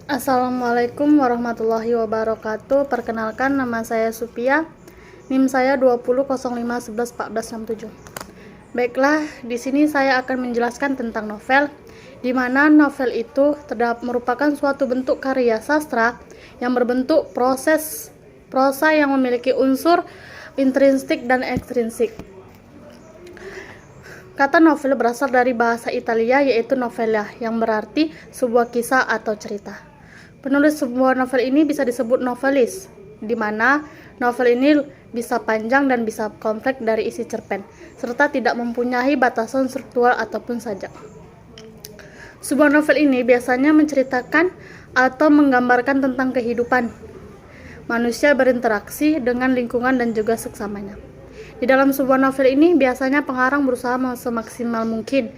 Assalamualaikum warahmatullahi wabarakatuh. Perkenalkan, nama saya Supia. NIM saya 2005111467. Baiklah, di sini saya akan menjelaskan tentang novel, di mana novel itu merupakan suatu bentuk karya sastra yang berbentuk proses prosa yang memiliki unsur intrinsik dan ekstrinsik. Kata novel berasal dari bahasa Italia, yaitu novella, yang berarti sebuah kisah atau cerita. Penulis sebuah novel ini bisa disebut novelis, di mana novel ini bisa panjang dan bisa kompleks dari isi cerpen, serta tidak mempunyai batasan struktural ataupun sajak. Sebuah novel ini biasanya menceritakan atau menggambarkan tentang kehidupan manusia berinteraksi dengan lingkungan dan juga seksamanya. Di dalam sebuah novel ini biasanya pengarang berusaha semaksimal mungkin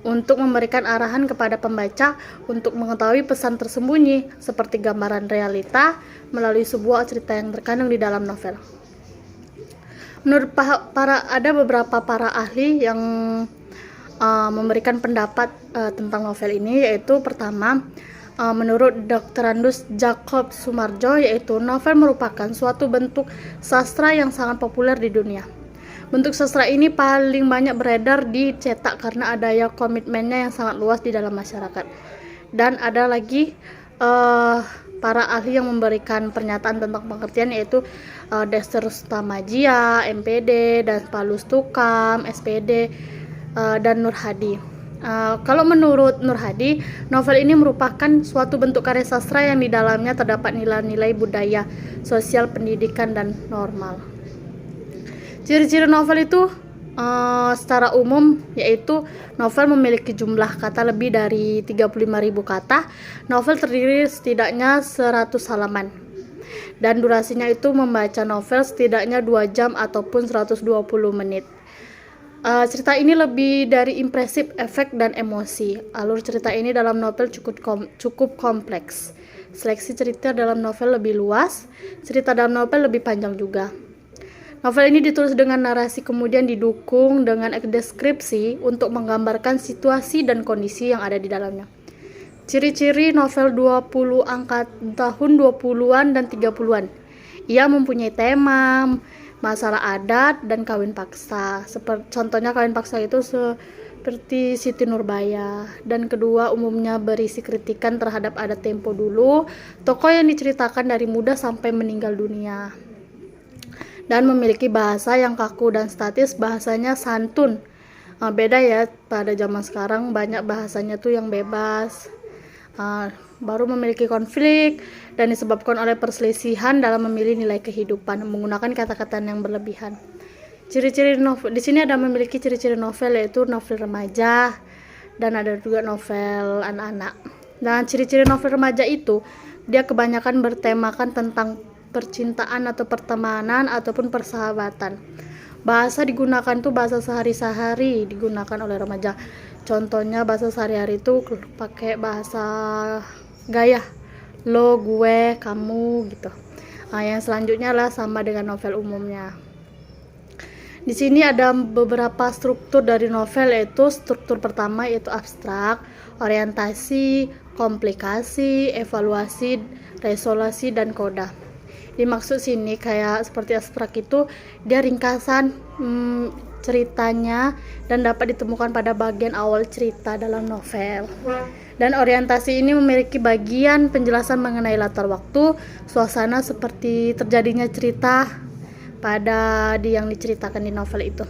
untuk memberikan arahan kepada pembaca untuk mengetahui pesan tersembunyi seperti gambaran realita melalui sebuah cerita yang terkandung di dalam novel. Menurut ada beberapa para ahli yang memberikan pendapat tentang novel ini, yaitu pertama, menurut Dr. Andus Jacob Sumarjo, yaitu novel merupakan suatu bentuk sastra yang sangat populer di dunia. Bentuk sastra ini paling banyak beredar di cetak karena adanya komitmennya yang sangat luas di dalam masyarakat. Dan ada lagi para ahli yang memberikan pernyataan tentang pengertian, yaitu Dexter Stamajia, MPD, dan Palus Tukam, SPD, dan Nur Hadi. Kalau menurut Nur Hadi, novel ini merupakan suatu bentuk karya sastra yang di dalamnya terdapat nilai-nilai budaya, sosial, pendidikan, dan normal. Ciri-ciri novel itu secara umum yaitu novel memiliki jumlah kata lebih dari 35.000 kata. Novel terdiri setidaknya 100 halaman. Dan durasinya itu membaca novel setidaknya 2 jam ataupun 120 menit. Cerita ini lebih dari impresif, efek, dan emosi. Alur cerita ini dalam novel cukup kompleks. Seleksi cerita dalam novel lebih luas. Cerita dalam novel lebih panjang juga. Novel ini ditulis dengan narasi kemudian didukung dengan deskripsi untuk menggambarkan situasi dan kondisi yang ada di dalamnya. Ciri-ciri novel 20 angka tahun 20-an dan 30-an. Ia mempunyai tema masalah adat dan kawin paksa. Contohnya kawin paksa itu seperti Siti Nurbaya. Dan kedua, umumnya berisi kritikan terhadap adat tempo dulu. Tokoh yang diceritakan dari muda sampai meninggal dunia. Dan memiliki bahasa yang kaku dan statis, bahasanya santun. Beda ya, pada zaman sekarang banyak bahasanya tuh yang bebas. Baru memiliki konflik dan disebabkan oleh perselisihan dalam memilih nilai kehidupan menggunakan kata-kata yang berlebihan. Ciri-ciri novel di sini ada memiliki ciri-ciri novel, yaitu novel remaja dan ada juga novel anak-anak. Dan ciri-ciri novel remaja itu dia kebanyakan bertemakan tentang percintaan atau pertemanan ataupun persahabatan. Bahasa digunakan tuh bahasa sehari-hari digunakan oleh remaja. Contohnya bahasa sehari-hari itu pakai bahasa gaya lo, gue, kamu gitu. Yang selanjutnya lah sama dengan novel umumnya. Di sini ada beberapa struktur dari novel, yaitu struktur pertama yaitu abstrak, orientasi, komplikasi, evaluasi, resolusi, dan koda. Dimaksud sini kayak seperti abstrak itu dia ringkasan ceritanya dan dapat ditemukan pada bagian awal cerita dalam novel. Dan orientasi ini memiliki bagian penjelasan mengenai latar waktu, suasana seperti terjadinya cerita pada yang diceritakan di novel itu.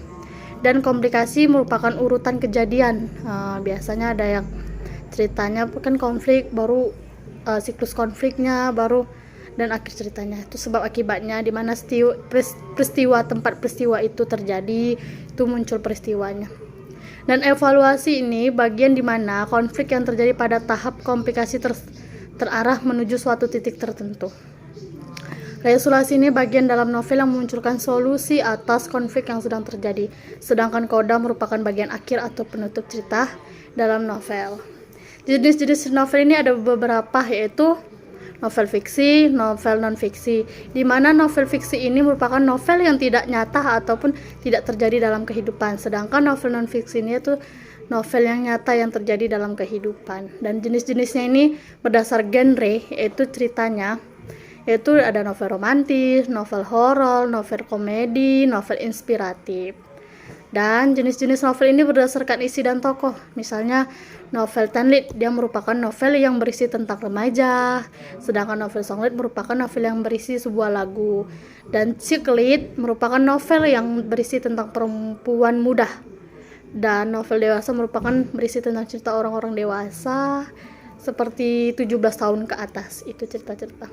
Dan komplikasi merupakan urutan kejadian. Biasanya ada yang ceritanya kan konflik, baru siklus konfliknya, baru dan akhir ceritanya itu sebab akibatnya, di mana peristiwa tempat peristiwa itu terjadi, itu muncul peristiwanya. Dan evaluasi ini bagian di mana konflik yang terjadi pada tahap komplikasi terarah menuju suatu titik tertentu. Resolusi ini bagian dalam novel yang memunculkan solusi atas konflik yang sedang terjadi, sedangkan koda merupakan bagian akhir atau penutup cerita dalam novel. Jenis-jenis novel ini ada beberapa, yaitu novel fiksi, novel non-fiksi, di mana novel fiksi ini merupakan novel yang tidak nyata ataupun tidak terjadi dalam kehidupan, sedangkan novel non-fiksi ini itu novel yang nyata yang terjadi dalam kehidupan. Dan jenis-jenisnya ini berdasar genre, yaitu ceritanya yaitu ada novel romantis, novel horor, novel komedi, novel inspiratif. Dan jenis-jenis novel ini berdasarkan isi dan tokoh. Misalnya novel teen lead, dia merupakan novel yang berisi tentang remaja, sedangkan novel song lead merupakan novel yang berisi sebuah lagu. Dan chick lead merupakan novel yang berisi tentang perempuan muda. Dan novel dewasa merupakan berisi tentang cerita orang-orang dewasa seperti 17 tahun ke atas. Itu cerita-cerita.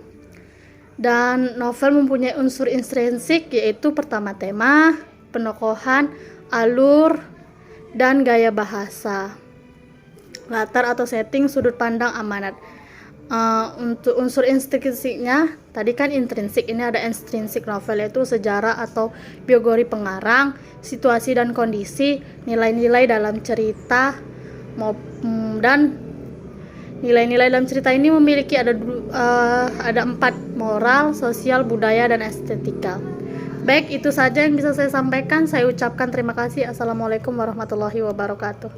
Dan novel mempunyai unsur intrinsik, yaitu pertama tema, penokohan, alur, dan gaya bahasa. Latar atau setting, sudut pandang, amanat. Untuk unsur intrinsiknya, tadi kan intrinsik, ini ada ekstrinsik novel, yaitu sejarah atau biografi pengarang, situasi dan kondisi, nilai-nilai dalam cerita, dan nilai-nilai dalam cerita ini memiliki ada 4: moral, sosial, budaya, dan estetika. Baik, itu saja yang bisa saya sampaikan. Saya ucapkan terima kasih. Assalamualaikum warahmatullahi wabarakatuh.